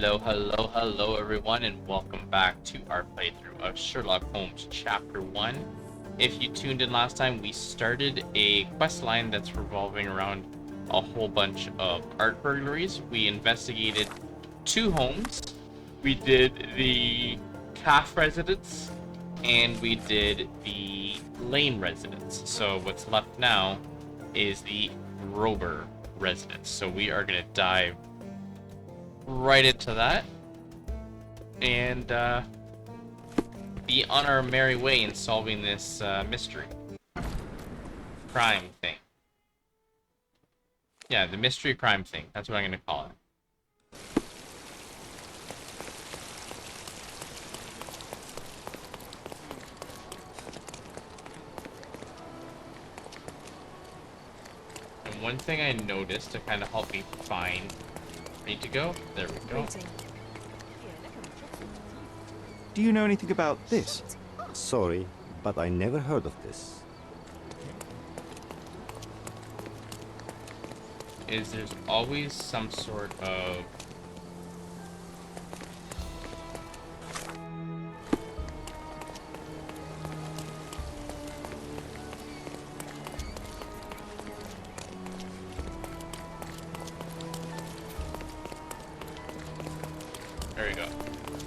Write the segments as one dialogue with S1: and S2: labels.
S1: Hello everyone, and welcome back to our playthrough of Sherlock Holmes Chapter 1. If you tuned in last time, we started a quest line that's revolving around a whole bunch of art burglaries. We investigated two homes. We did the Calf residence, and we did the Lane residence. So what's left now is the Rober residence. So we are going to dive right into that and be on our merry way in solving this mystery crime thing. Yeah, the mystery crime thing. That's what I'm going to call it. And one thing I noticed to kind of help me find need to go. There we go.
S2: Do you know anything about this?
S3: Sorry, but I never heard of this.
S1: There's always some sort of there we go.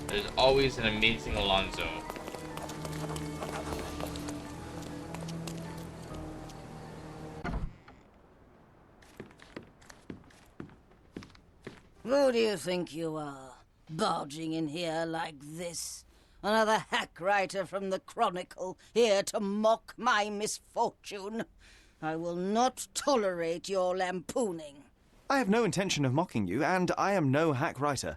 S1: There's always an amazing Alonzo.
S4: Who do you think you are, barging in here like this? Another hack writer from the Chronicle, here to mock my misfortune? I will not tolerate your lampooning.
S2: I have no intention of mocking you, and I am no hack writer.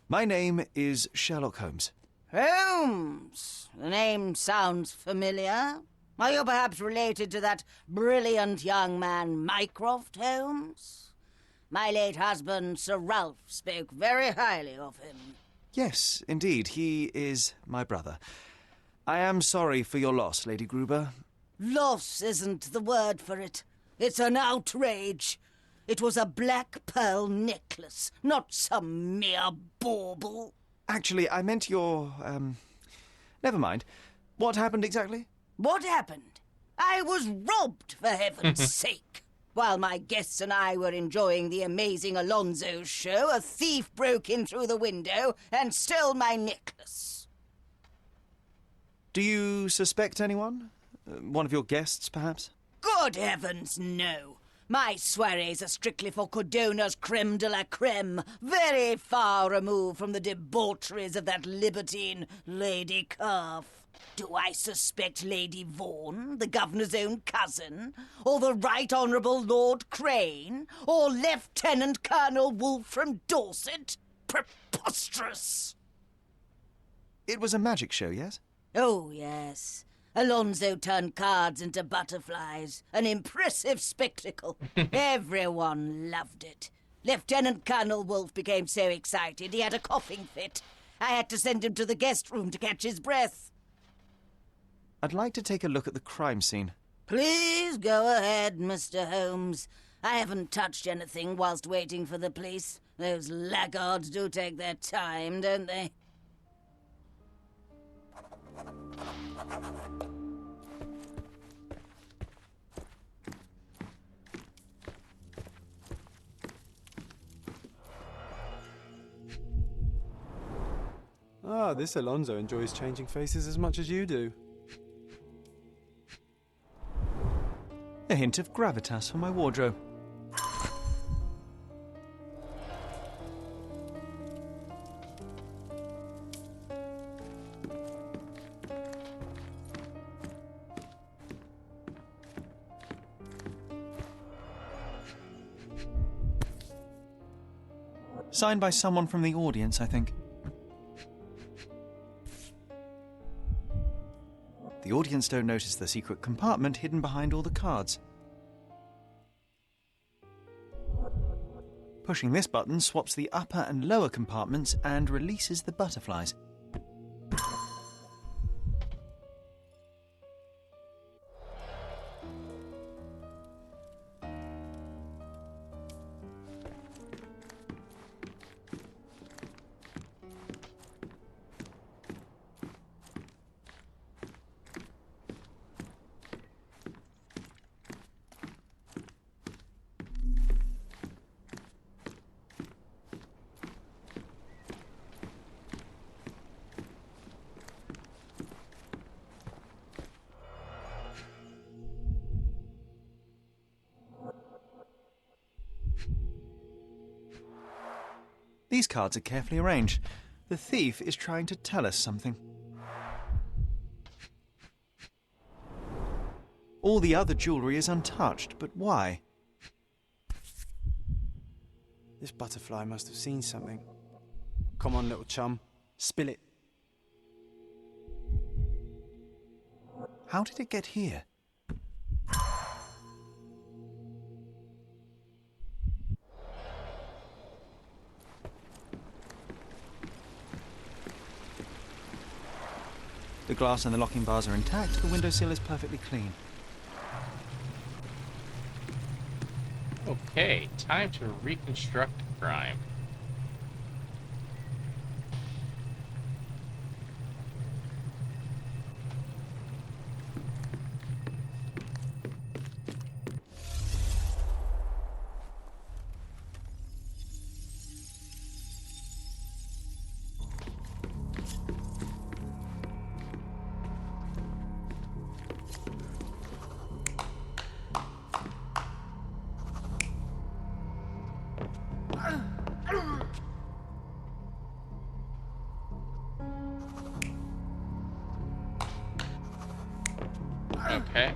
S2: My name is Sherlock Holmes.
S4: Holmes! The name sounds familiar. Are you perhaps related to that brilliant young man, Mycroft Holmes? My late husband, Sir Ralph, spoke very highly of him.
S2: Yes, indeed, he is my brother. I am sorry for your loss, Lady Gruber.
S4: Loss isn't the word for it. It's an outrage. It was a black pearl necklace, not some mere bauble.
S2: Actually, I meant your, Never mind. What happened exactly?
S4: What happened? I was robbed, for heaven's sake. While my guests and I were enjoying the amazing Alonzo show, a thief broke in through the window and stole my necklace.
S2: Do you suspect anyone? One of your guests, perhaps?
S4: Good heavens, no. My soirees are strictly for Cordona's creme de la creme, very far removed from the debaucheries of that libertine Lady Calf. Do I suspect Lady Vaughan, the governor's own cousin, or the Right Honourable Lord Crane, or Lieutenant Colonel Wolfe from Dorset? Preposterous!
S2: It was a magic show, yes?
S4: Oh, yes. Alonzo turned cards into butterflies. An impressive spectacle. Everyone loved it. Lieutenant Colonel Wolfe became so excited he had a coughing fit. I had to send him to the guest room to catch his breath.
S2: I'd like to take a look at the crime scene.
S4: Please go ahead, Mr. Holmes. I haven't touched anything whilst waiting for the police. Those laggards do take their time, don't they?
S5: Ah, this Alonzo enjoys changing faces as much as you do.
S2: A hint of gravitas for my wardrobe. Signed by someone from the audience, I think. The audience don't notice the secret compartment hidden behind all the cards. Pushing this button swaps the upper and lower compartments and releases the butterflies. These cards are carefully arranged. The thief is trying to tell us something. All the other jewellery is untouched, but why?
S5: This butterfly must have seen something. Come on, little chum. Spill it.
S2: How did it get here? The glass and the locking bars are intact. The windowsill is perfectly clean.
S1: Okay, time to reconstruct the crime. Okay.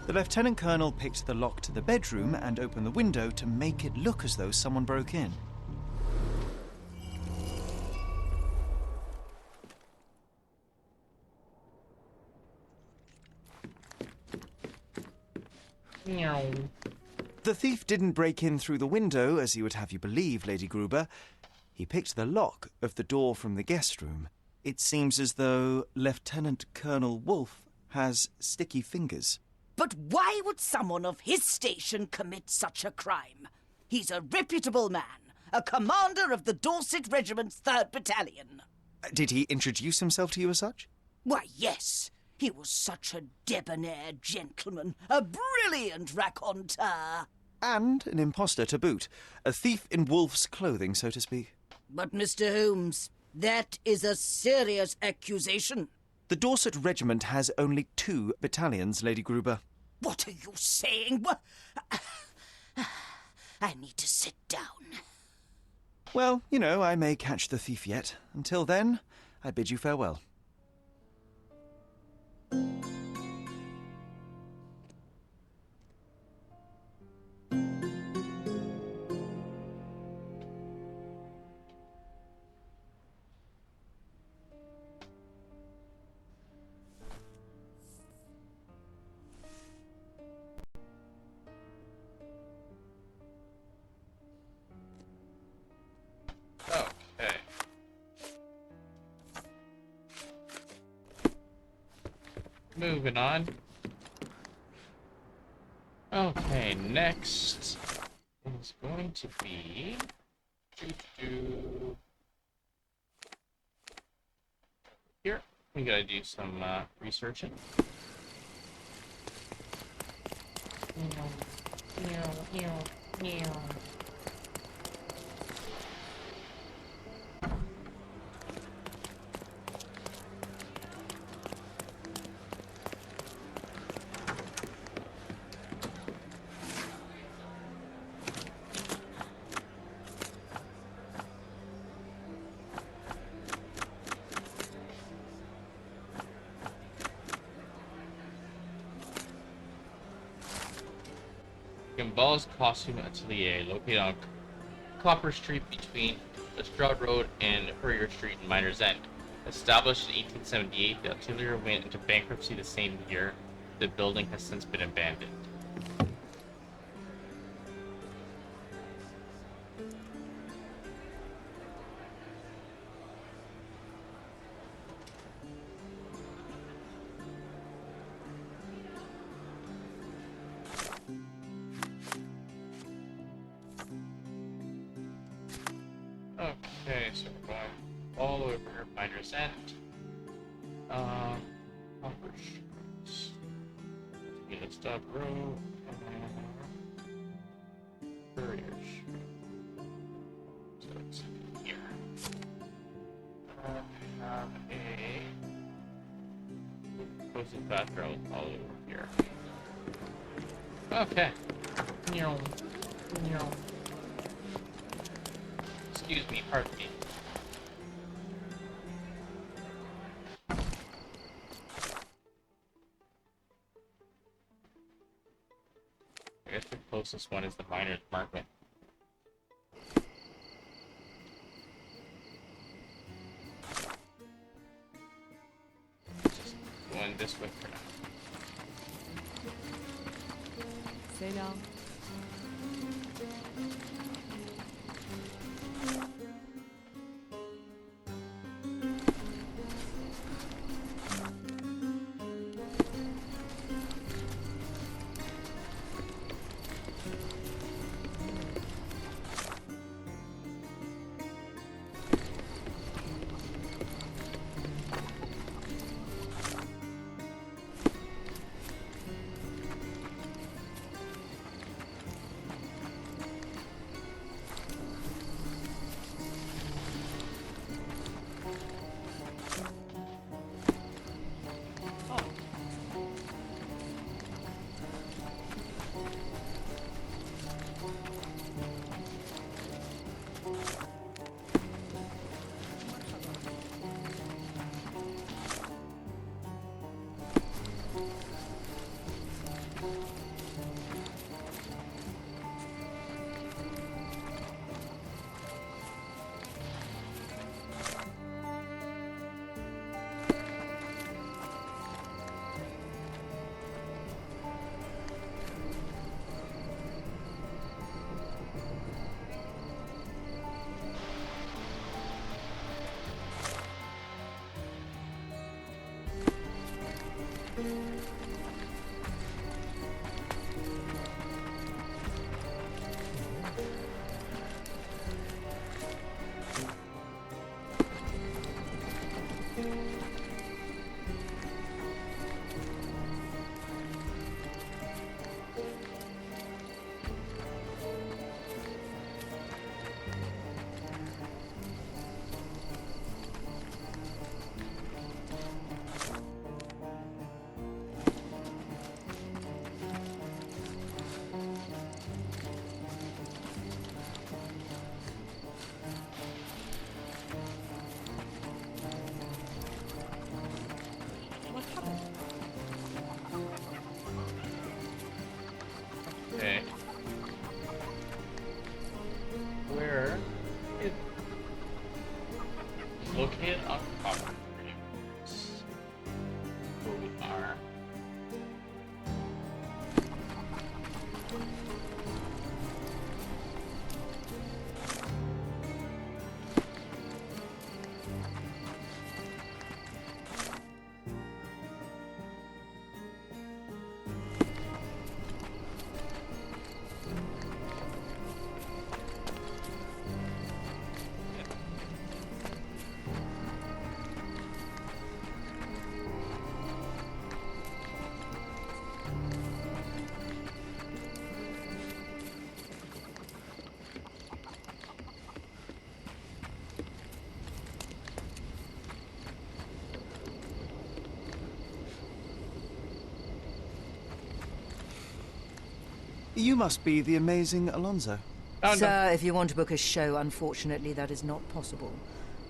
S2: The Lieutenant Colonel picked the lock to the bedroom and opened the window to make it look as though someone broke in.
S1: Meow.
S2: The thief didn't break in through the window, as he would have you believe, Lady Gruber. He picked the lock of the door from the guest room. It seems as though Lieutenant Colonel Wolfe has sticky fingers.
S4: But why would someone of his station commit such a crime? He's a reputable man, a commander of the Dorset Regiment's 3rd Battalion.
S2: Did he introduce himself to you as such?
S4: Why, yes. He was such a debonair gentleman, a brilliant raconteur.
S2: And an impostor to boot. A thief in Wolfe's clothing, so to speak.
S4: But, Mr. Holmes, that is a serious accusation.
S2: The Dorset Regiment has only 2 battalions, Lady Gruber.
S4: What are you saying? I need to sit down.
S2: Well, you know, I may catch the thief yet. Until then, I bid you farewell.
S1: Okay. Moving on. Okay, next is going to be here. We gotta do some researching. Gimbal's Costume Atelier, located on Copper Street between the Stroud Road and Furrier Street in Miner's End. Established in 1878, the atelier went into bankruptcy the same year. The building has since been abandoned. Okay, so we're going all over Miner's End. Copper Streets. Unit stop row. Courier Street. So it's here. Have a posted bathroom all over here. Okay. Meow. Meow. Excuse me, pardon me. I guess the closest one is the miner's market. Just going this way for now.
S6: Selam.
S1: Okay. Where is located on copper streets? Where we are.
S2: You must be the amazing Alonso.
S1: Oh, no.
S4: Sir, if you want to book a show, unfortunately that is not possible.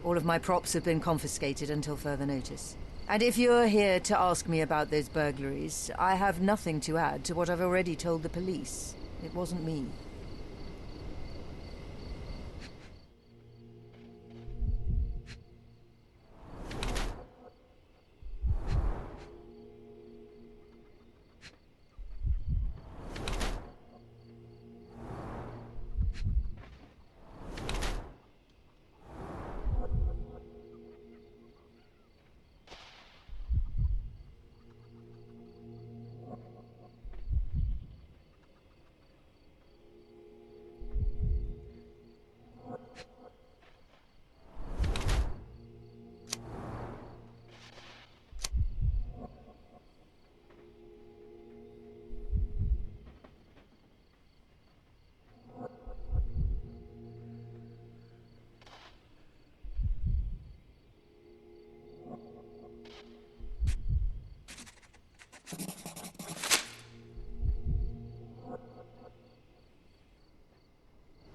S4: All of my props have been confiscated until further notice. And if you're here to ask me about those burglaries, I have nothing to add to what I've already told the police. It wasn't me.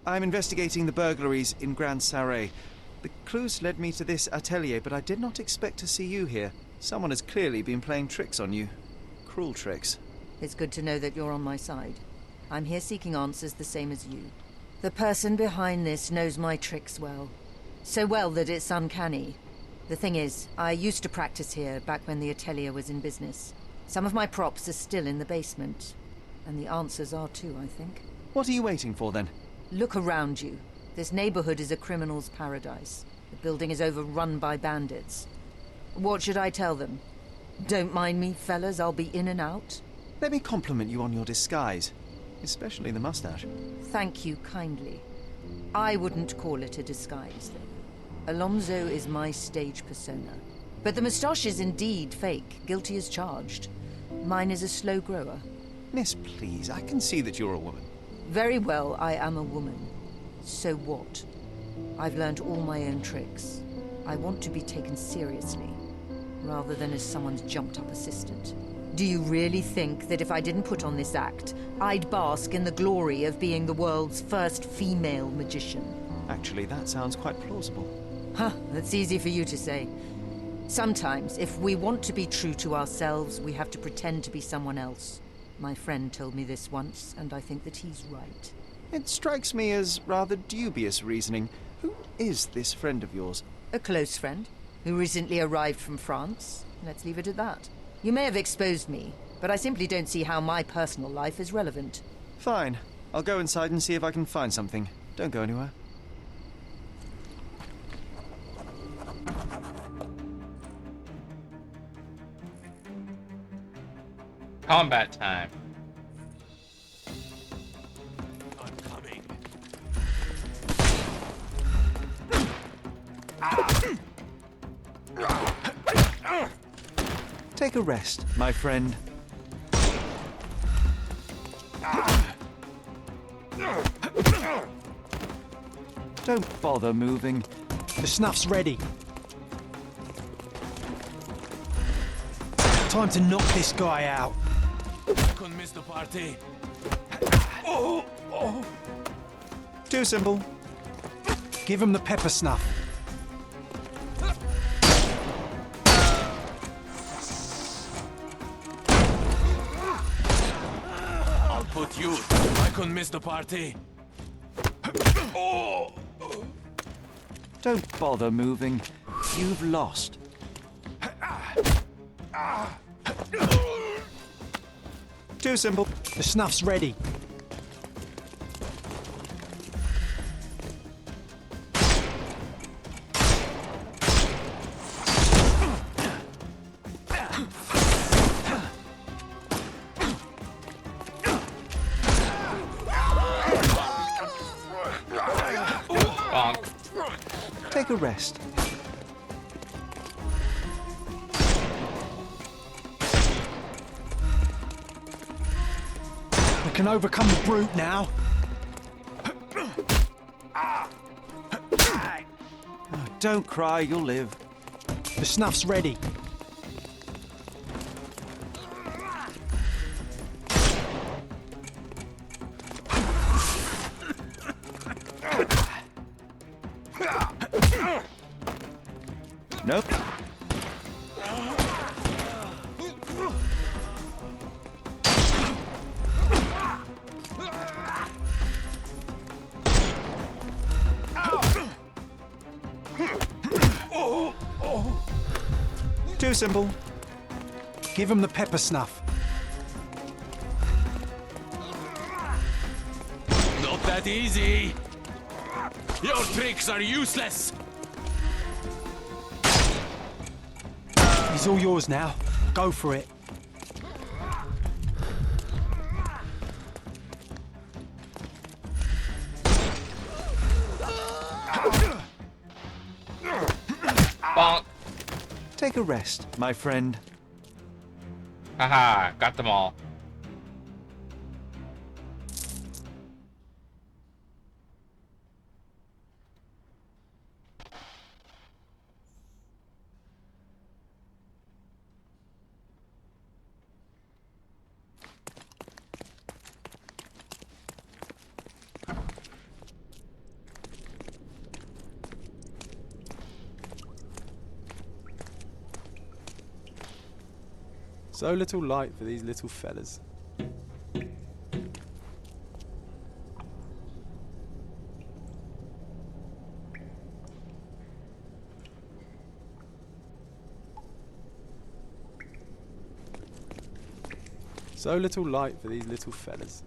S2: I'm investigating the burglaries in Grand Sarre. The clues led me to this atelier, but I did not expect to see you here. Someone has clearly been playing tricks on you. Cruel tricks.
S4: It's good to know that you're on my side. I'm here seeking answers the same as you. The person behind this knows my tricks well. So well that it's uncanny. The thing is, I used to practice here back when the atelier was in business. Some of my props are still in the basement. And the answers are too, I think.
S2: What are you waiting for, then?
S4: Look around you. This neighborhood is a criminal's paradise. The building is overrun by bandits. What should I tell them? Don't mind me, fellas, I'll be in and out.
S2: Let me compliment you on your disguise, especially the mustache.
S4: Thank you kindly. I wouldn't call it a disguise, though. Alonso is my stage persona. But the moustache is indeed fake, guilty as charged. Mine is a slow grower.
S2: Miss, please, I can see that you're a woman.
S4: Very well, I am a woman. So what? I've learned all my own tricks. I want to be taken seriously, rather than as someone's jumped-up assistant. Do you really think that if I didn't put on this act, I'd bask in the glory of being the world's first female magician?
S2: Actually, that sounds quite plausible.
S4: Huh, that's easy for you to say. Sometimes, if we want to be true to ourselves, we have to pretend to be someone else. My friend told me this once, and I think that he's right.
S2: It strikes me as rather dubious reasoning. Who is this friend of yours?
S4: A close friend, who recently arrived from France. Let's leave it at that. You may have exposed me, but I simply don't see how my personal life is relevant.
S2: Fine. I'll go inside and see if I can find something. Don't go anywhere.
S1: Combat time.
S5: I'm coming.
S2: Take a rest, my friend. Don't bother moving.
S5: The snuff's ready. Time to knock this guy out. Couldn't miss the party.
S2: Too simple.
S5: Give him the pepper snuff. I'll put you. I couldn't miss the party.
S2: Don't bother moving. You've lost. Too simple.
S5: The snuff's ready.
S1: Bonk.
S2: Take a rest.
S5: We can overcome the brute now.
S2: Oh, don't cry, you'll live.
S5: The snuff's ready.
S2: Nope. Too simple.
S5: Give him the pepper snuff. Not that easy. Your tricks are useless. He's all yours now. Go for it.
S1: Bonk.
S2: Take a rest, my friend.
S1: Haha, got them all.
S5: So little light for these little fellas. So little light for these little fellas.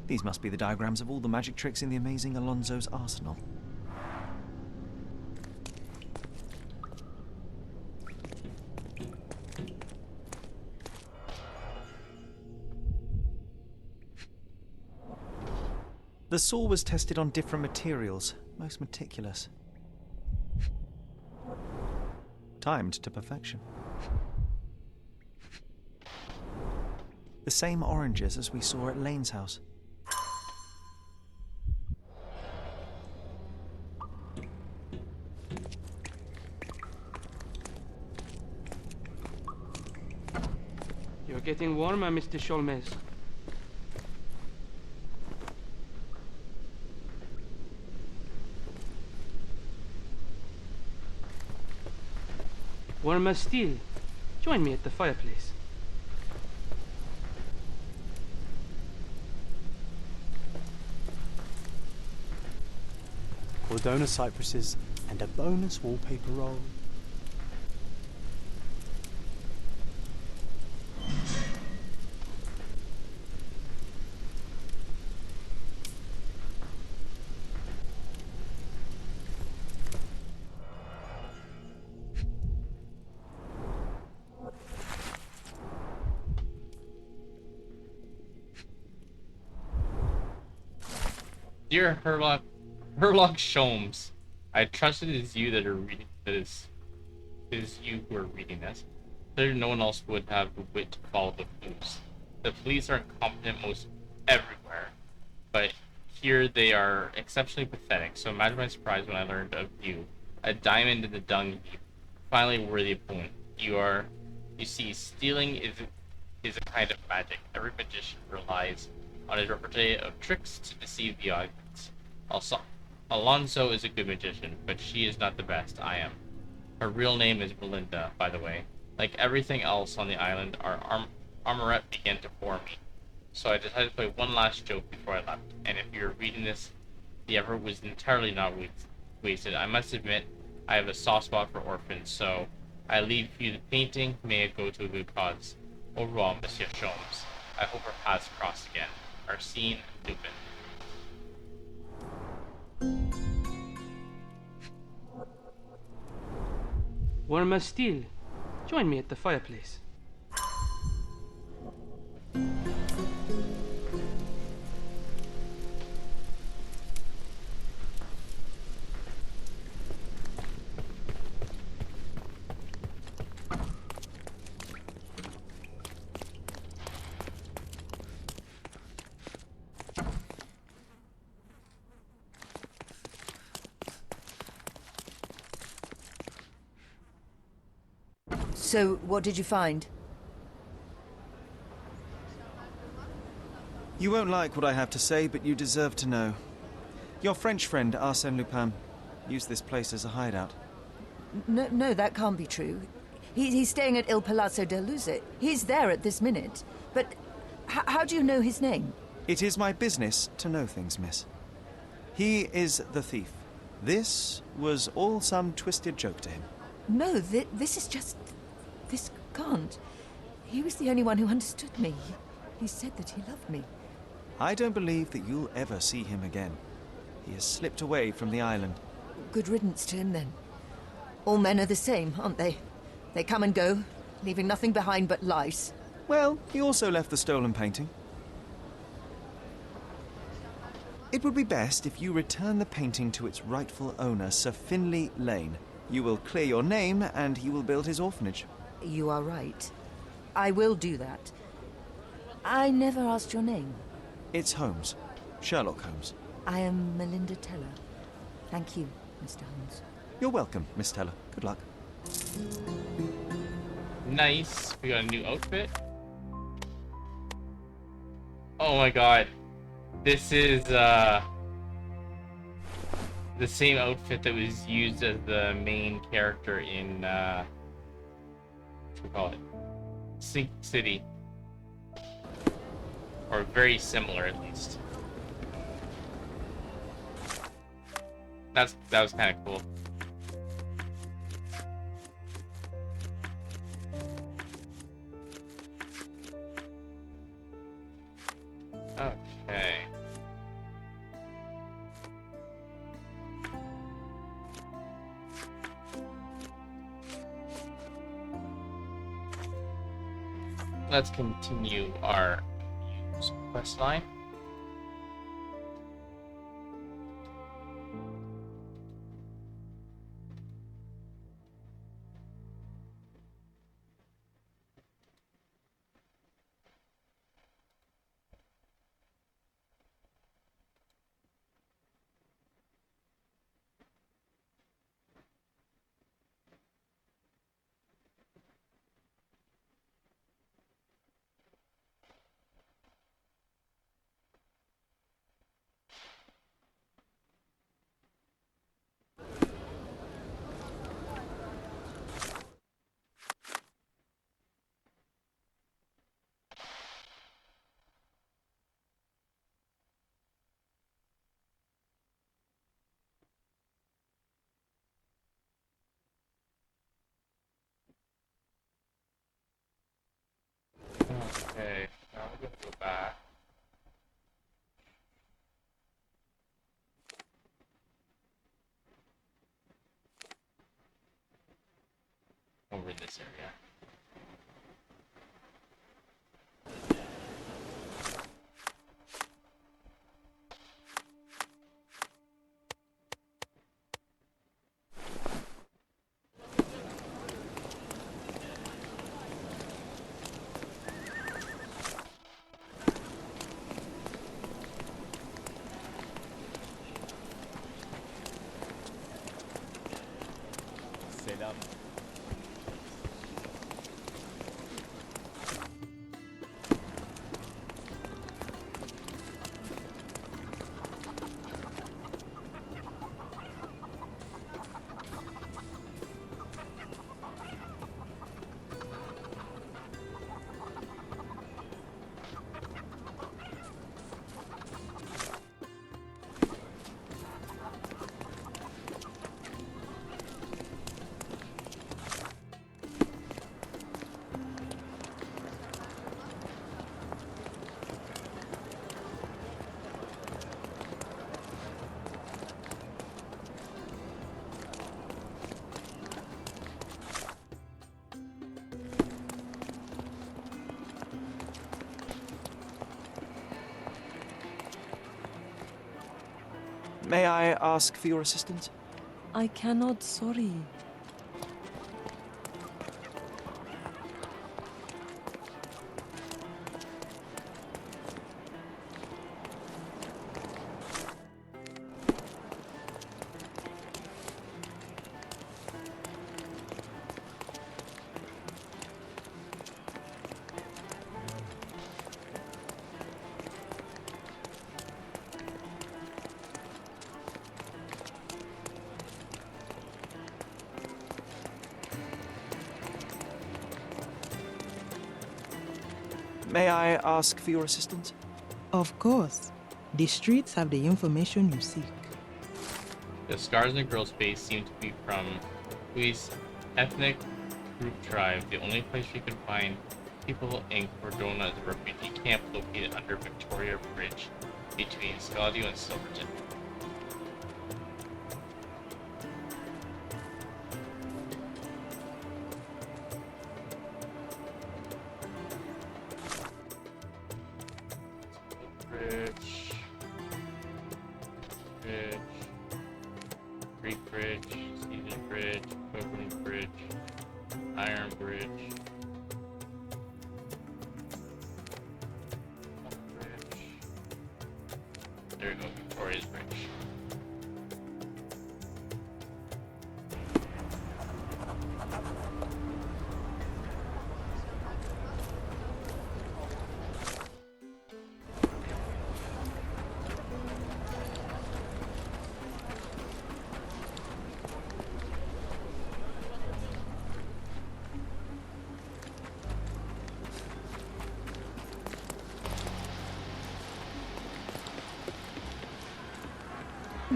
S2: These must be the diagrams of all the magic tricks in the amazing Alonso's arsenal. The saw was tested on different materials, most meticulous. Timed to perfection. The same oranges as we saw at Lane's house.
S7: You're getting warmer, Mr. Holmes. Warmer still. Join me at the fireplace.
S5: Cordona cypresses and a bonus wallpaper roll.
S1: Dear Sherlock Holmes, I trust it is you that are reading this. It is you who are reading this. There, no one else would have the wit to follow the clues. The police are incompetent most everywhere, but here they are exceptionally pathetic. So imagine my surprise when I learned of you, a diamond in the dung heap. Finally, worthy opponent. You see, stealing is a kind of magic. Every magician relies on his repertoire of tricks to deceive the audience. Also, Alonso is a good magician, but she is not the best. I am. Her real name is Belinda, by the way. Like everything else on the island, our armorette began to bore me. So I decided to play one last joke before I left. And if you're reading this, the effort was entirely not wasted. I must admit, I have a soft spot for orphans, so I leave you the painting. May it go to a good cause. Au revoir, Monsieur Holmes. I hope our paths cross again. Arsene Lupin.
S7: Warmer still. Join me at the fireplace.
S4: So, what did you find?
S2: You won't like what I have to say, but you deserve to know. Your French friend, Arsène Lupin, used this place as a hideout.
S8: No, that can't be true. He's staying at Il Palazzo del Luce. He's there at this minute. But how do you know his name?
S2: It is my business to know things, miss. He is the thief. This was all some twisted joke to him.
S8: No, this is just... This can't. He was the only one who understood me. He said that he loved me.
S2: I don't believe that you'll ever see him again. He has slipped away from the island.
S8: Good riddance to him, then. All men are the same, aren't they? They come and go, leaving nothing behind but lice.
S2: Well, he also left the stolen painting. It would be best if you return the painting to its rightful owner, Sir Finlay Lane. You will clear your name, and he will build his orphanage.
S8: You are right. I will do that. I never asked your name.
S2: It's Holmes. Sherlock Holmes.
S8: I am Melinda Teller. Thank you, Mr. Holmes.
S2: You're welcome, Miss Teller. Good luck.
S1: Nice. We got a new outfit. Oh my god. This is the same outfit that was used as the main character in what we call it, Sink City, or very similar at least. That was kind of cool. Okay. Let's continue our quest line. Okay, now we're gonna go back. Over this area.
S3: Selam.
S2: May I ask for your assistance?
S6: I cannot, sorry.
S2: May I ask for your assistance?
S9: Of course. The streets have the information you seek.
S1: The scars in the girl's face seem to be from Hui's ethnic group tribe. The only place we can find people in Cordona is a refugee camp located under Victoria Bridge between Scaladio and Silverton. Bridge. Bridge. Greek Bridge. Caesar Bridge. Coconut Bridge. Iron Bridge. Bridge. There we go, Victoria's Bridge.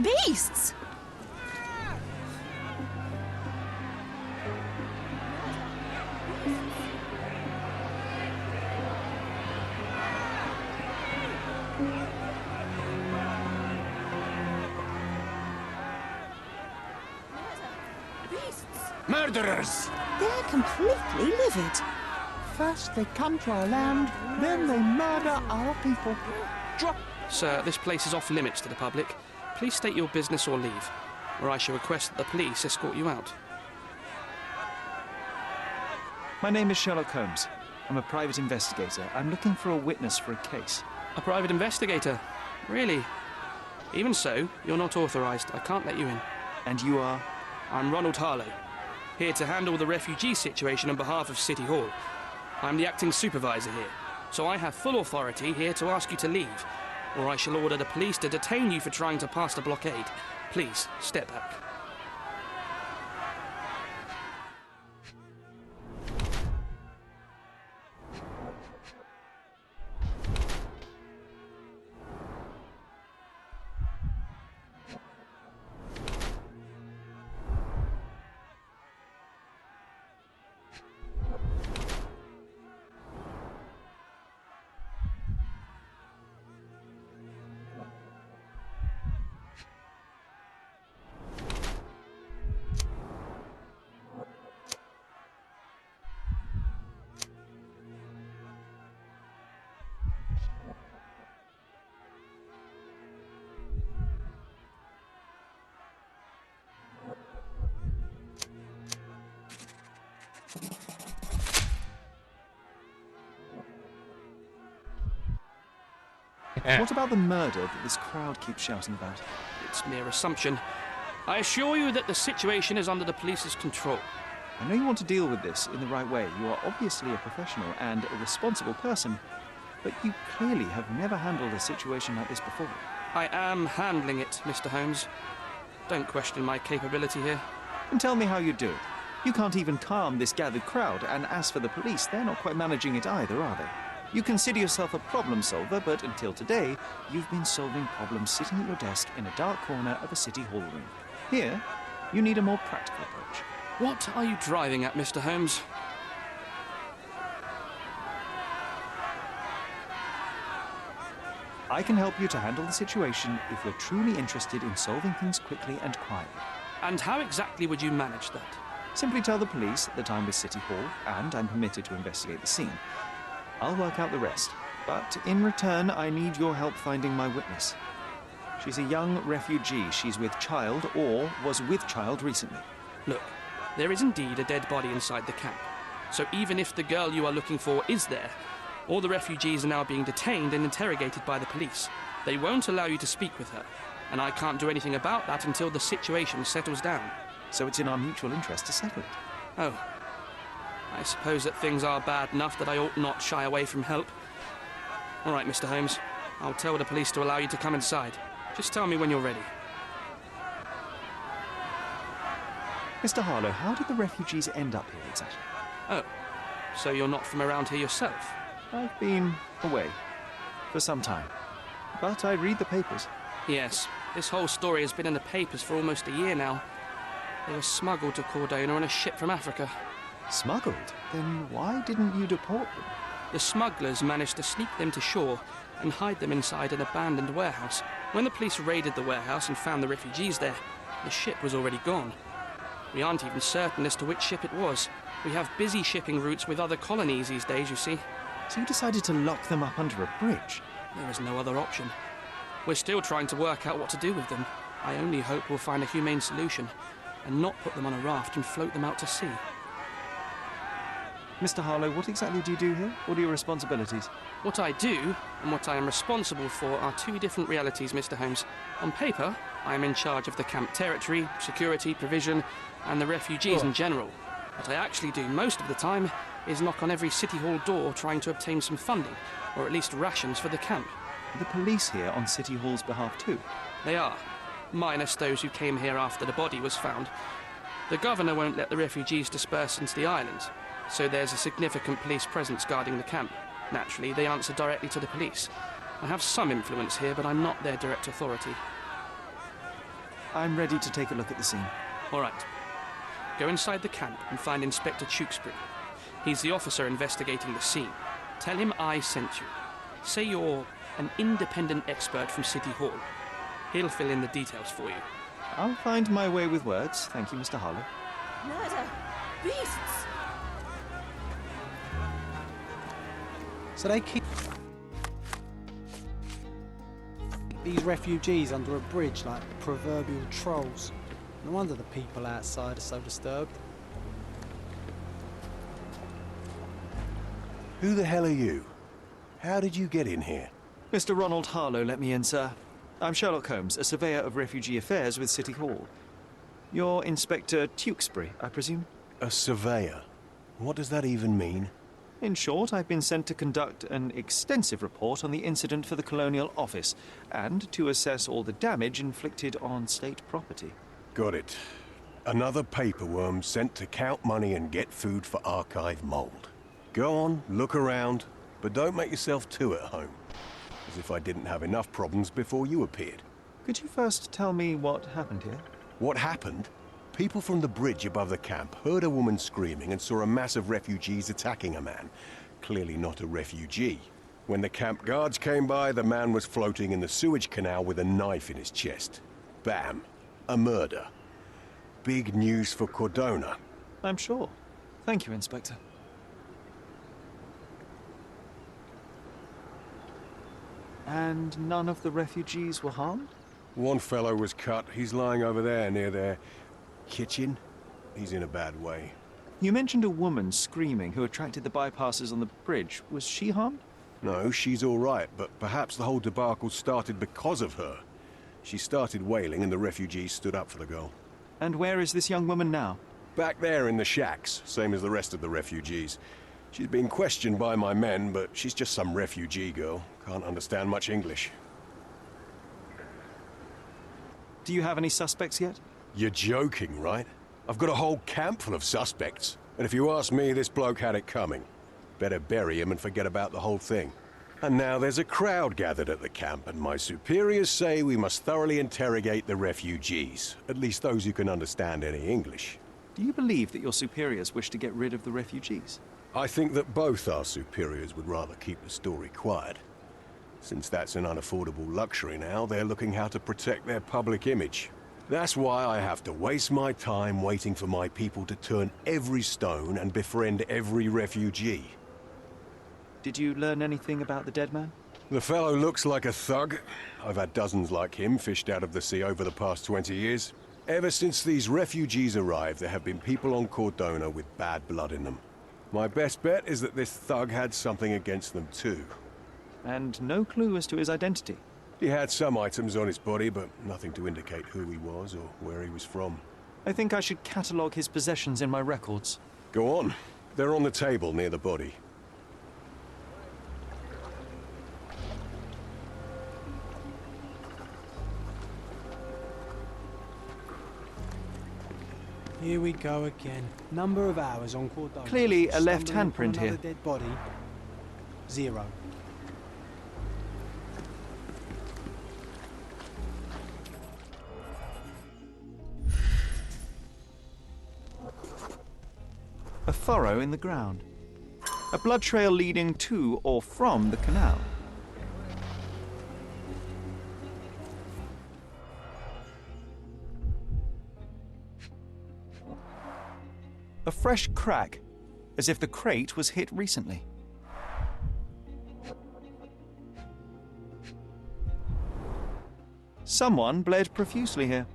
S10: Beasts!
S3: Murderers!
S10: They're completely livid.
S11: First they come to our land, then they murder our people.
S7: Sir, this place is off limits to the public. Please state your business or leave, or I shall request that the police escort you out.
S2: My name is Sherlock Holmes. I'm a private investigator. I'm looking for a witness for a case.
S7: A private investigator? Really? Even so, you're not authorised. I can't let you in.
S2: And you are?
S7: I'm Ronald Harlow, here to handle the refugee situation on behalf of City Hall. I'm the acting supervisor here, so I have full authority here to ask you to leave, or I shall order the police to detain you for trying to pass the blockade. Please, step back.
S2: What about the murder that this crowd keeps shouting about?
S7: It's mere assumption. I assure you that the situation is under the police's control.
S2: I know you want to deal with this in the right way. You are obviously a professional and a responsible person, but you clearly have never handled a situation like this before.
S7: I am handling it, Mr. Holmes. Don't question my capability here.
S2: And tell me how you do it. You can't even calm this gathered crowd, and as for the police, they're not quite managing it either, are they? You consider yourself a problem solver, but until today, you've been solving problems sitting at your desk in a dark corner of a city hall room. Here, you need a more practical approach.
S7: What are you driving at, Mr. Holmes?
S2: I can help you to handle the situation if you're truly interested in solving things quickly and quietly.
S7: And how exactly would you manage that?
S2: Simply tell the police that I'm with City Hall and I'm permitted to investigate the scene. I'll work out the rest, but in return, I need your help finding my witness. She's a young refugee. She's with child or was with child recently.
S7: Look, there is indeed a dead body inside the camp. So even if the girl you are looking for is there, all the refugees are now being detained and interrogated by the police. They won't allow you to speak with her, and I can't do anything about that until the situation settles down.
S2: So it's in our mutual interest to settle it.
S7: Oh. I suppose that things are bad enough that I ought not shy away from help. All right, Mr. Holmes. I'll tell the police to allow you to come inside. Just tell me when you're ready.
S2: Mr. Harlow, how did the refugees end up here exactly?
S7: Oh, so you're not from around here yourself?
S2: I've been away for some time, but I read the papers.
S7: Yes, this whole story has been in the papers for almost a year now. They were smuggled to Cordona on a ship from Africa.
S2: Smuggled? Then why didn't you deport them?
S7: The smugglers managed to sneak them to shore and hide them inside an abandoned warehouse. When the police raided the warehouse and found the refugees there, the ship was already gone. We aren't even certain as to which ship it was. We have busy shipping routes with other colonies these days, you see.
S2: So you decided to lock them up under a bridge?
S7: There was no other option. We're still trying to work out what to do with them. I only hope we'll find a humane solution and not put them on a raft and float them out to sea.
S2: Mr. Harlow, what exactly do you do here? What are your responsibilities?
S7: What I do and what I am responsible for are two different realities, Mr. Holmes. On paper, I am in charge of the camp territory, security, provision, and the refugees in general. What I actually do most of the time is knock on every City Hall door trying to obtain some funding, or at least rations for the camp.
S2: Are the police here on City Hall's behalf too?
S7: They are, minus those who came here after the body was found. The governor won't let the refugees disperse into the islands, so there's a significant police presence guarding the camp. Naturally, they answer directly to the police. I have some influence here, but I'm not their direct authority.
S2: I'm ready to take a look at the scene.
S7: All right. Go inside the camp and find Inspector Tewkesbury. He's the officer investigating the scene. Tell him I sent you. Say you're an independent expert from City Hall. He'll fill in the details for you.
S2: I'll find my way with words. Thank you, Mr. Harlow.
S4: Murder! Beasts!
S5: So they keep these refugees under a bridge like proverbial trolls. No wonder the people outside are so disturbed.
S12: Who the hell are you? How did you get in here?
S2: Mr. Ronald Harlow let me in, sir. I'm Sherlock Holmes, a surveyor of refugee affairs with City Hall. You're Inspector Tewkesbury, I presume?
S12: A surveyor? What does that even mean?
S2: In short, I've been sent to conduct an extensive report on the incident for the Colonial Office and to assess all the damage inflicted on state property.
S12: Got it. Another paperworm sent to count money and get food for archive mold. Go on, look around, but don't make yourself too at home. As if I didn't have enough problems before you appeared.
S2: Could you first tell me what happened here?
S12: What happened? People from the bridge above the camp heard a woman screaming and saw a mass of refugees attacking a man. Clearly not a refugee. When the camp guards came by, the man was floating in the sewage canal with a knife in his chest. Bam. A murder. Big news for Cordona.
S2: I'm sure. Thank you, Inspector. And none of the refugees were harmed?
S12: One fellow was cut. He's lying over there near their kitchen. He's in a bad way.
S2: You mentioned a woman screaming who attracted the bypassers on the bridge. Was she harmed?
S12: No, she's all right, but perhaps the whole debacle started because of her. She started wailing and the refugees stood up for the girl.
S2: And where is this young woman now?
S12: Back there in the shacks, same as the rest of the refugees. She's been questioned by my men, but she's just some refugee girl. Can't understand much English.
S2: Do you have any suspects yet?
S12: You're joking, right? I've got a whole camp full of suspects. And if you ask me, this bloke had it coming. Better bury him and forget about the whole thing. And now there's a crowd gathered at the camp, and my superiors say we must thoroughly interrogate the refugees. At least those who can understand any English.
S2: Do you believe that your superiors wish to get rid of the refugees?
S12: I think that both our superiors would rather keep the story quiet. Since that's an unaffordable luxury now, they're looking how to protect their public image. That's why I have to waste my time waiting for my people to turn every stone and befriend every refugee.
S2: Did you learn anything about the dead man?
S12: The fellow looks like a thug. I've had dozens like him fished out of the sea over the past 20 years. Ever since these refugees arrived, there have been people on Cordona with bad blood in them. My best bet is that this thug had something against them too.
S2: And no clue as to his identity?
S12: He had some items on his body, but nothing to indicate who he was or where he was from.
S2: I think I should catalogue his possessions in my records.
S12: Go on. They're on the table near the body.
S5: Here we go again. Number of hours on Cordona.
S2: Clearly a left
S5: Stumbling
S2: handprint
S5: upon
S2: here.
S5: another dead body. 0.
S2: A furrow in the ground. A blood trail leading to or from the canal. A fresh crack, as if the crate was hit recently. Someone bled profusely here.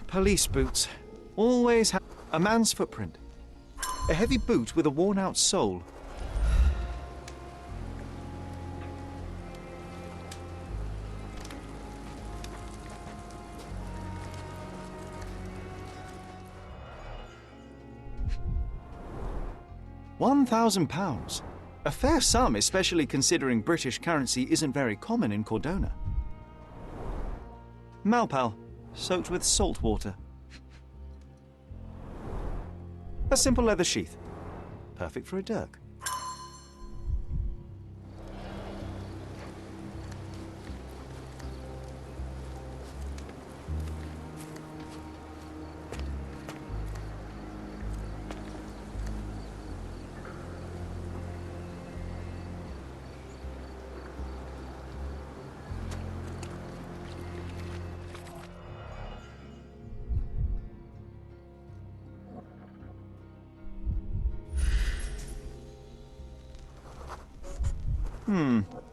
S2: Police boots. Always have a man's footprint. A heavy boot with a worn-out sole. £1,000. A fair sum, especially considering British currency isn't very common in Cordona. Malpal, soaked with salt water. A simple leather sheath. Perfect for a dirk.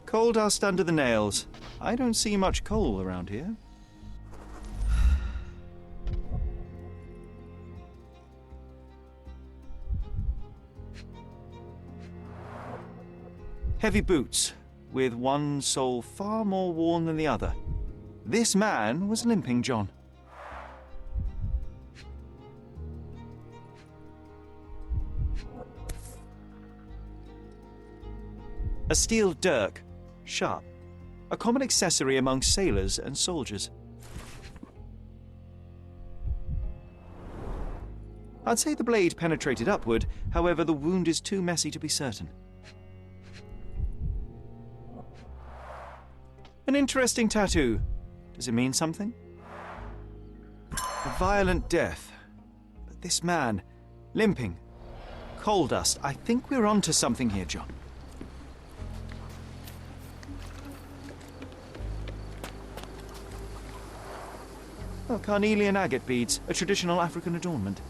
S2: Coal dust under the nails. I don't see much coal around here. Heavy boots, with one sole far more worn than the other. This man was limping John. A steel dirk, sharp, a common accessory among sailors and soldiers. I'd say the blade penetrated upward, however the wound is too messy to be certain. An interesting tattoo. Does it mean something? A violent death. But this man, limping, coal dust. I think we're onto something here, John. Oh, carnelian agate beads, a traditional African adornment.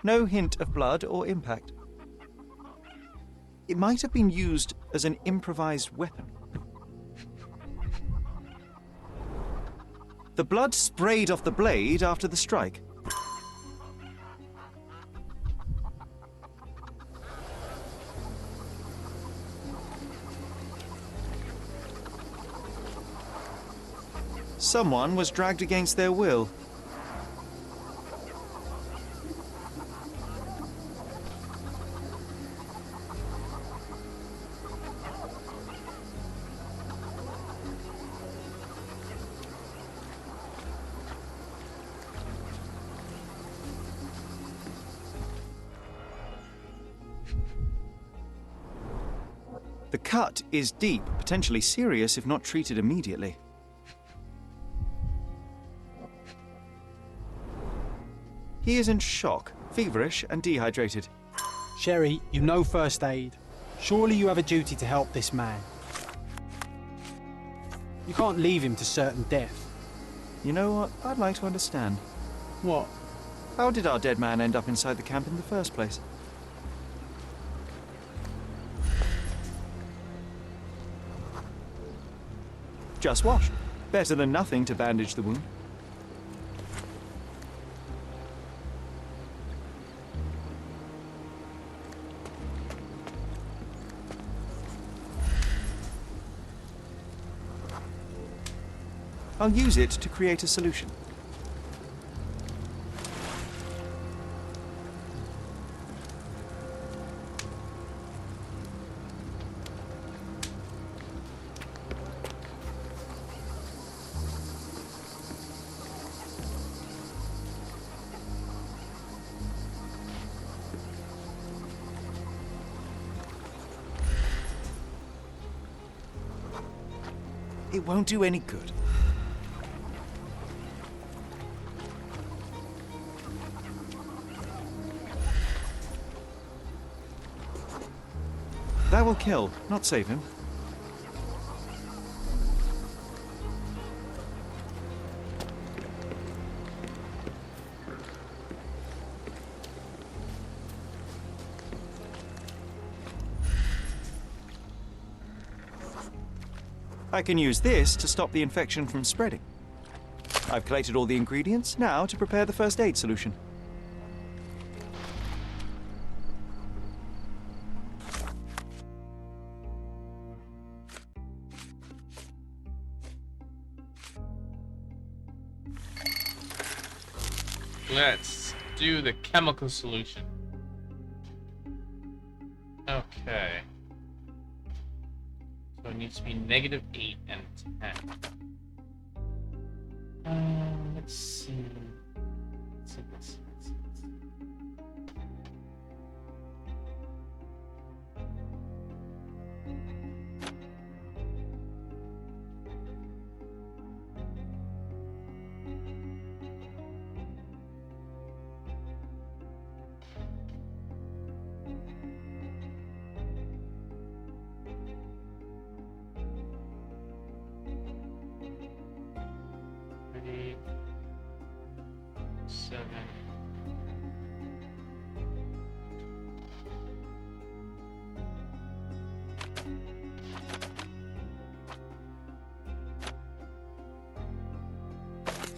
S2: No hint of blood or impact. It might have been used as an improvised weapon. The blood sprayed off the blade after the strike. Someone was dragged against their will. The cut is deep, potentially serious if not treated immediately. He is in shock, feverish and dehydrated.
S5: Sherry, you know first aid. Surely you have a duty to help this man. You can't leave him to certain death.
S2: You know what? I'd like to understand.
S5: What?
S2: How did our dead man end up inside the camp in the first place? Just washed. Better than nothing to bandage the wound. I'll use it to create a solution. It won't do any good. That will kill, not save him. I can use this to stop the infection from spreading. I've collated all the ingredients, now to prepare the first aid solution.
S1: Let's do the chemical solution. Okay. So it needs to be -8 and Let's see. Let's see. Seven.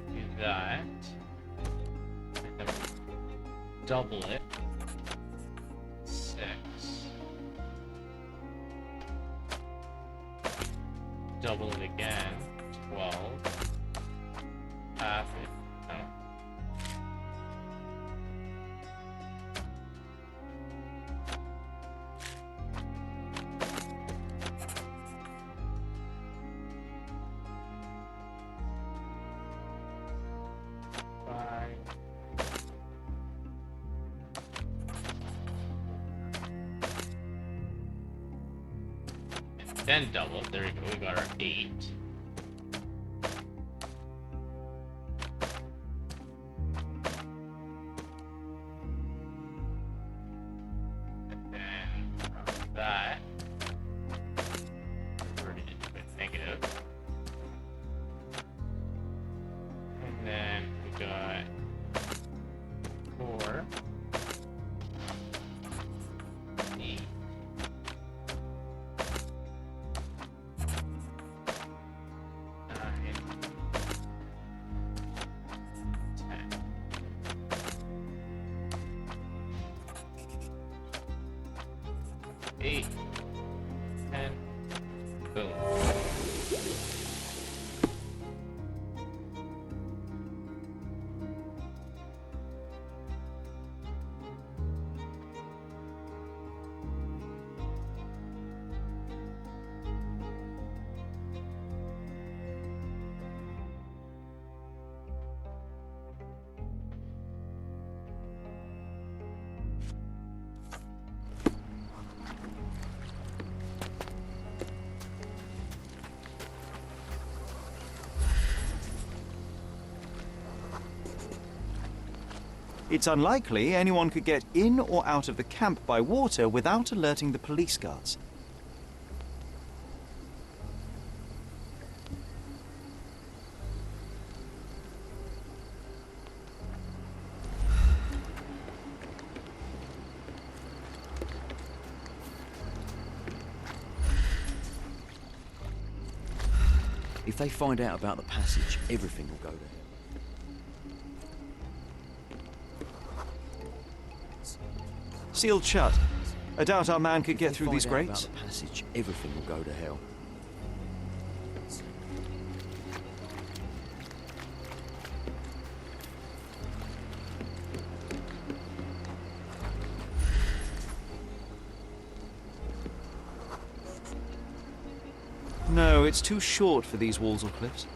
S1: Do that. And then double it. 6. Double it again. 12. Half it. No. Then double. There we go. We got our 8. And then from that, convert it into a negative. And then we got 4. 8. 8, 10, boom.
S2: It's unlikely anyone could get in or out of the camp by water without alerting the police guards.
S13: If they find out about the passage, everything will go there.
S2: Sealed shut. I doubt our man could get through these
S13: Find out
S2: grates.
S13: about the passage, everything will go to hell.
S2: No, it's too short for these walls or cliffs.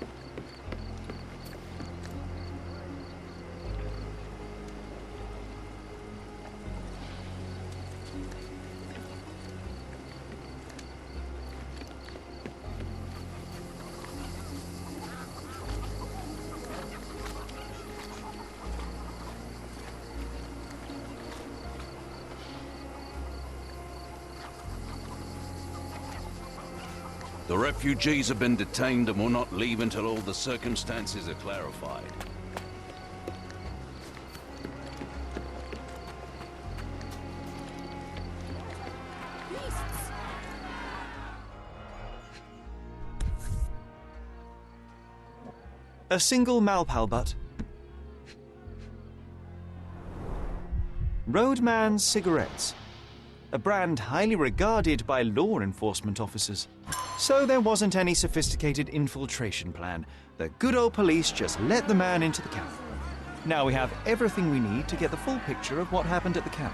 S14: The refugees have been detained and will not leave until all the circumstances are clarified.
S2: A single Malpal butt. Roadman's cigarettes. A brand highly regarded by law enforcement officers. So there wasn't any sophisticated infiltration plan. The good old police just let the man into the camp. Now we have everything we need to get the full picture of what happened at the camp.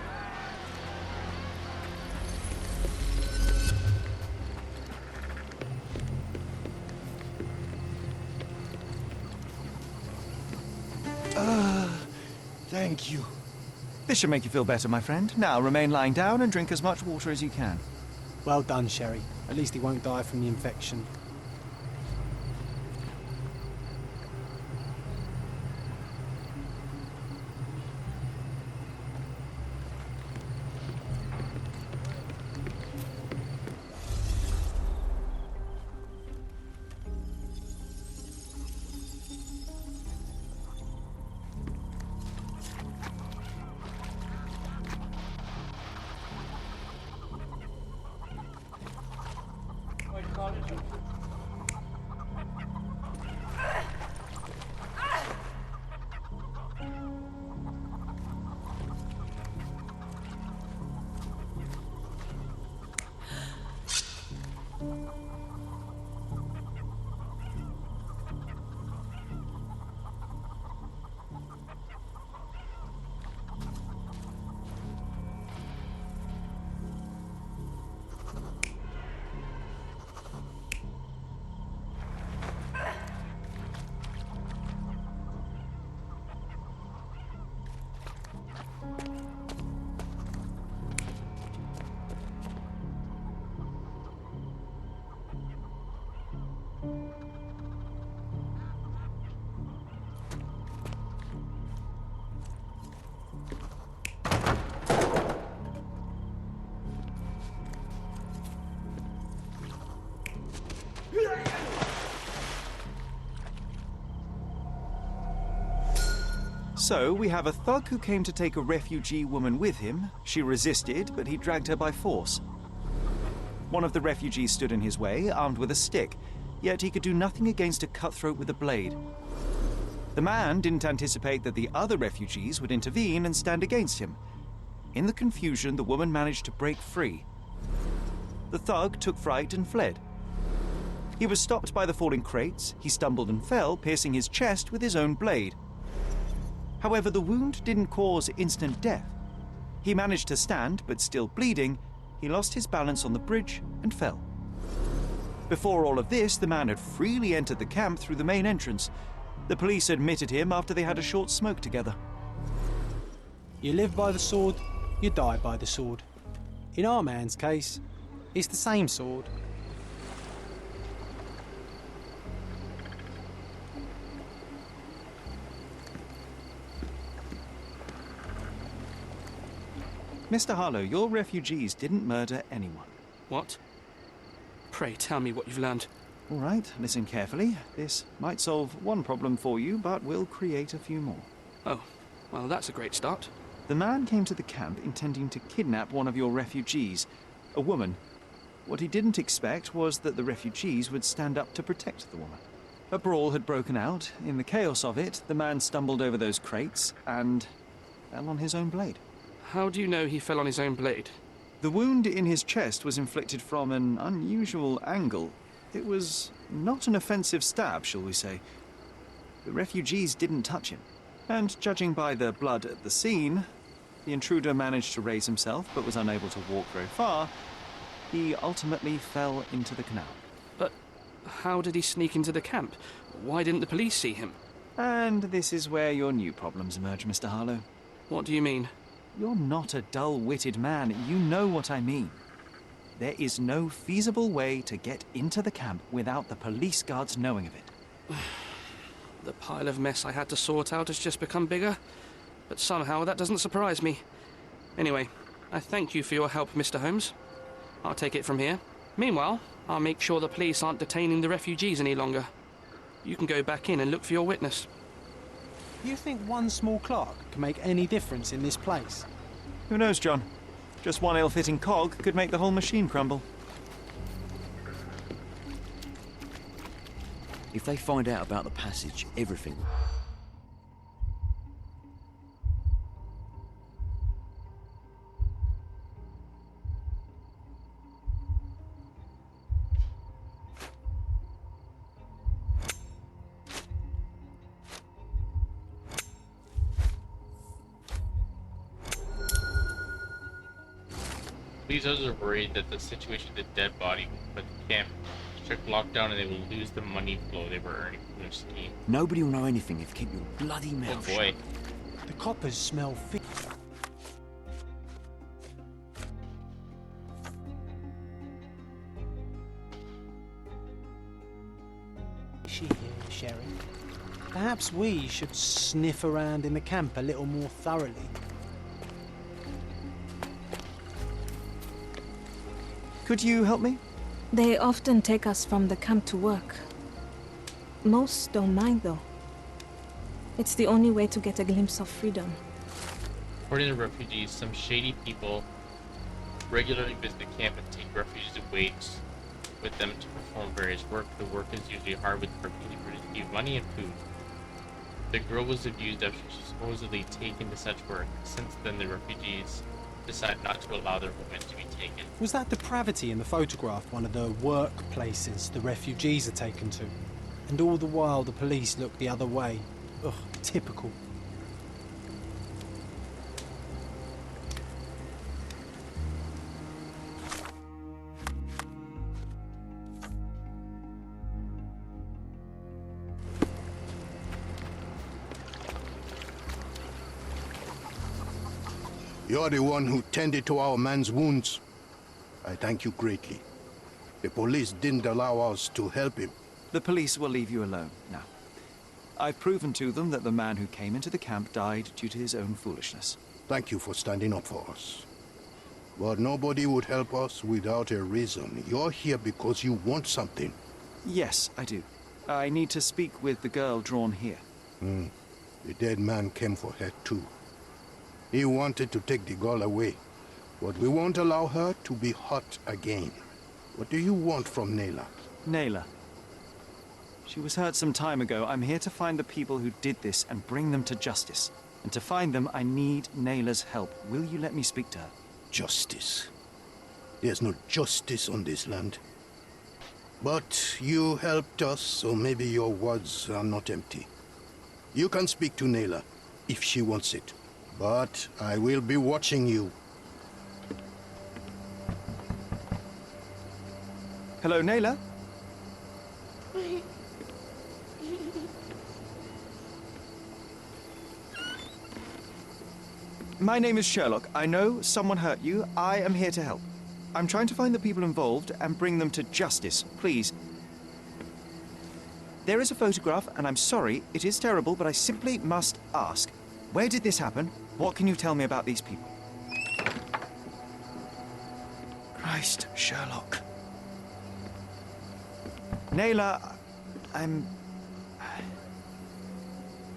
S12: Thank you.
S2: This should make you feel better, my friend. Now remain lying down and drink as much water as you can.
S5: Well done, Sherry. At least he won't die from the infection.
S2: So, we have a thug who came to take a refugee woman with him. She resisted, but he dragged her by force. One of the refugees stood in his way, armed with a stick, yet he could do nothing against a cutthroat with a blade. The man didn't anticipate that the other refugees would intervene and stand against him. In the confusion, the woman managed to break free. The thug took fright and fled. He was stopped by the falling crates. He stumbled and fell, piercing his chest with his own blade. However, the wound didn't cause instant death. He managed to stand, but still bleeding, he lost his balance on the bridge and fell. Before all of this, the man had freely entered the camp through the main entrance. The police admitted him after they had a short smoke together.
S5: You live by the sword, you die by the sword. In our man's case, it's the same sword.
S2: Mr. Harlow, your refugees didn't murder anyone.
S7: What? Pray tell me what you've learned.
S2: All right, listen carefully. This might solve one problem for you, but will create a few more.
S7: Oh, well, that's a great start.
S2: The man came to the camp intending to kidnap one of your refugees, a woman. What he didn't expect was that the refugees would stand up to protect the woman. A brawl had broken out. In the chaos of it, the man stumbled over those crates and fell on his own blade.
S7: How do you know he fell on his own blade?
S2: The wound in his chest was inflicted from an unusual angle. It was not an offensive stab, shall we say. The refugees didn't touch him. And judging by the blood at the scene, the intruder managed to raise himself but was unable to walk very far. He ultimately fell into the canal.
S7: But how did he sneak into the camp? Why didn't the police see him?
S2: And this is where your new problems emerge, Mr. Harlow.
S7: What do you mean?
S2: You're not a dull-witted man. You know what I mean. There is no feasible way to get into the camp without the police guards knowing of it.
S7: The pile of mess I had to sort out has just become bigger, but somehow that doesn't surprise me. Anyway, I thank you for your help, Mr. Holmes. I'll take it from here. Meanwhile, I'll make sure the police aren't detaining the refugees any longer. You can go back in and look for your witness.
S5: You think one small clock can make any difference in this place?
S2: Who knows, John? Just one ill-fitting cog could make the whole machine crumble.
S13: If they find out about the passage, everything...
S1: Police are worried that the situation with the dead body will put the camp in strict lockdown and they will lose the money flow they were earning from their scheme.
S13: Nobody will know anything if you keep your bloody mouth
S1: Oh boy.
S13: shut.
S12: The
S5: coppers smell fishy here, Sheriff. Perhaps we should sniff around in the camp a little more thoroughly.
S2: Could you help me?
S6: They often take us from the camp to work. Most don't mind, though. It's the only way to get a glimpse of freedom.
S1: According to refugees, some shady people regularly visit the camp and take refugees away with them to perform various work. The work is usually hard, with refugees receive money and food. The girl was abused after she was supposedly taken to such work. Since then, the refugees decide not to allow their women to be taken.
S5: Was that depravity in the photograph one of the workplaces the refugees are taken to? And all the while the police look the other way. Ugh, typical.
S15: You're the one who tended to our man's wounds. I thank you greatly. The police didn't allow us to help him.
S2: The police will leave you alone now. I've proven to them that the man who came into the camp died due to his own foolishness.
S15: Thank you for standing up for us. But nobody would help us without a reason. You're here because you want something.
S2: Yes, I do. I need to speak with the girl drawn here.
S15: The dead man came for her too. He wanted to take the girl away, but we won't allow her to be hurt again. What do you want from Nayla?
S2: Nayla. She was hurt some time ago. I'm here to find the people who did this and bring them to justice. And to find them, I need Nayla's help. Will you let me speak to her?
S15: Justice. There's no justice on this land. But you helped us, so maybe your words are not empty. You can speak to Nayla, if she wants it. But I will be watching you.
S2: Hello, Nayla? My name is Sherlock. I know someone hurt you. I am here to help. I'm trying to find the people involved and bring them to justice. Please. There is a photograph, and I'm sorry, it is terrible, but I simply must ask. Where did this happen? What can you tell me about these people? Christ, Sherlock. Nayla,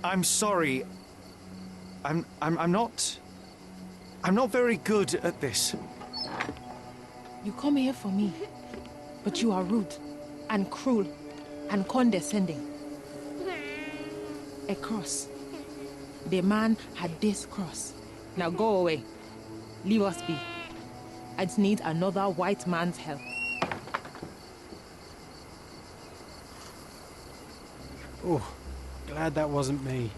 S2: I'm sorry. I'm not very good at this.
S9: You come here for me, but you are rude and cruel and condescending. A cross. The man had this cross. Now go away. Leave us be. I need another white man's help.
S5: Oh, glad that wasn't me.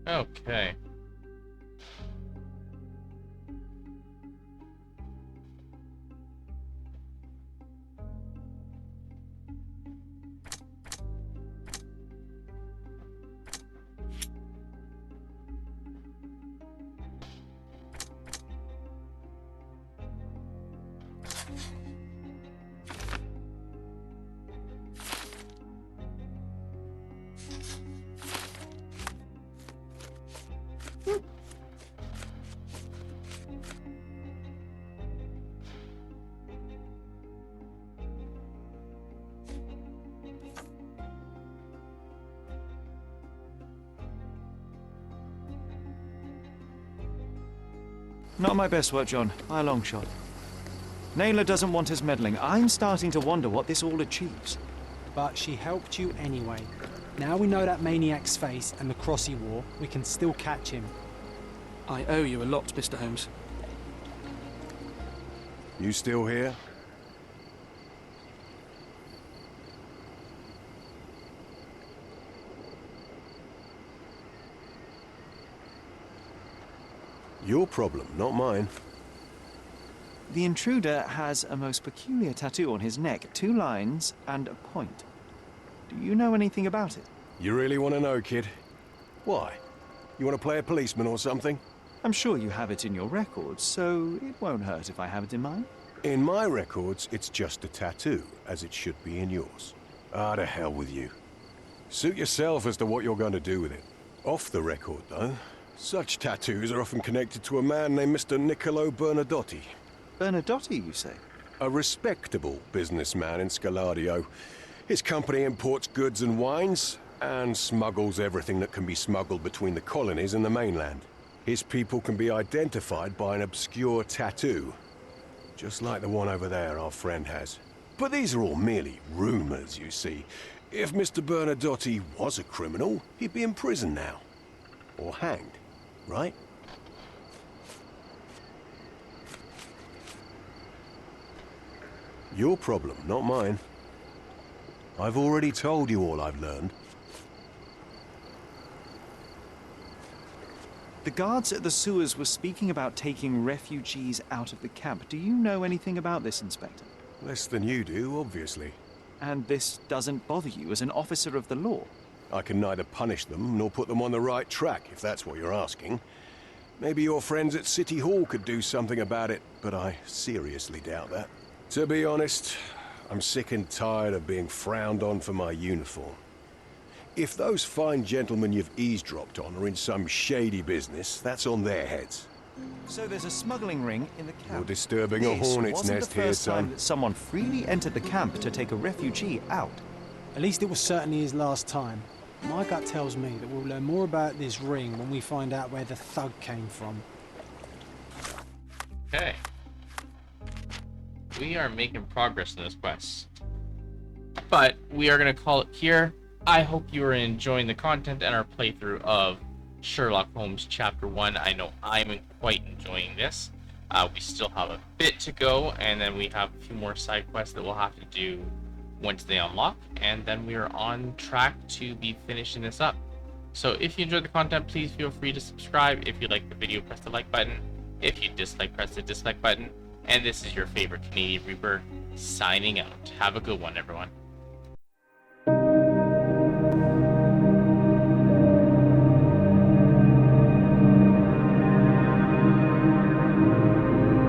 S1: Okay.
S2: Not my best work, John, by a long shot. Nayla doesn't want us meddling. I'm starting to wonder what this all achieves.
S5: But she helped you anyway. Now we know that maniac's face and the cross he wore, we can still catch him.
S7: I owe you a lot, Mr. Holmes.
S12: You still here? Your problem, not mine.
S2: The intruder has a most peculiar tattoo on his neck, 2 lines and a point. Do you know anything about it?
S12: You really want to know, kid? Why? You want to play a policeman or something?
S2: I'm sure you have it in your records, so it won't hurt if I have it in mine.
S12: In my records, it's just a tattoo, as it should be in yours. Ah, to hell with you. Suit yourself as to what you're going to do with it. Off the record, though, such tattoos are often connected to a man named Mr. Niccolo Bernadotti.
S2: Bernadotti, you say?
S12: A respectable businessman in Scaladio. His company imports goods and wines, and smuggles everything that can be smuggled between the colonies and the mainland. His people can be identified by an obscure tattoo, just like the one over there our friend has. But these are all merely rumors, you see. If Mr. Bernadotti was a criminal, he'd be in prison now. Or hanged, right? Your problem, not mine. I've already told you all I've learned.
S2: The guards at the sewers were speaking about taking refugees out of the camp. Do you know anything about this, Inspector?
S12: Less than you do, obviously.
S2: And this doesn't bother you as an officer of the law?
S12: I can neither punish them nor put them on the right track, if that's what you're asking. Maybe your friends at City Hall could do something about it, but I seriously doubt that. To be honest, I'm sick and tired of being frowned on for my uniform. If those fine gentlemen you've eavesdropped on are in some shady business, that's on their heads.
S2: So there's a smuggling ring in the camp.
S12: You're disturbing a
S2: This
S12: hornet's
S2: wasn't
S12: nest
S2: the
S12: here,
S2: first time
S12: son.
S2: that someone freely entered the camp to take a refugee out.
S5: At least it was certainly his last time. My gut tells me that we'll learn more about this ring when we find out where the thug came from.
S1: Okay. We are making progress in this quest. But we are going to call it here. I hope you are enjoying the content and our playthrough of Sherlock Holmes Chapter 1. I know I'm quite enjoying this. We still have a bit to go, and then we have a few more side quests that we'll have to do once they unlock, and then we are on track to be finishing this up. So if you enjoyed the content, please feel free to subscribe. If you like the video, press the like button. If you dislike, press the dislike button. And this is your favorite Canadian Reaper signing out. Have a good one, everyone.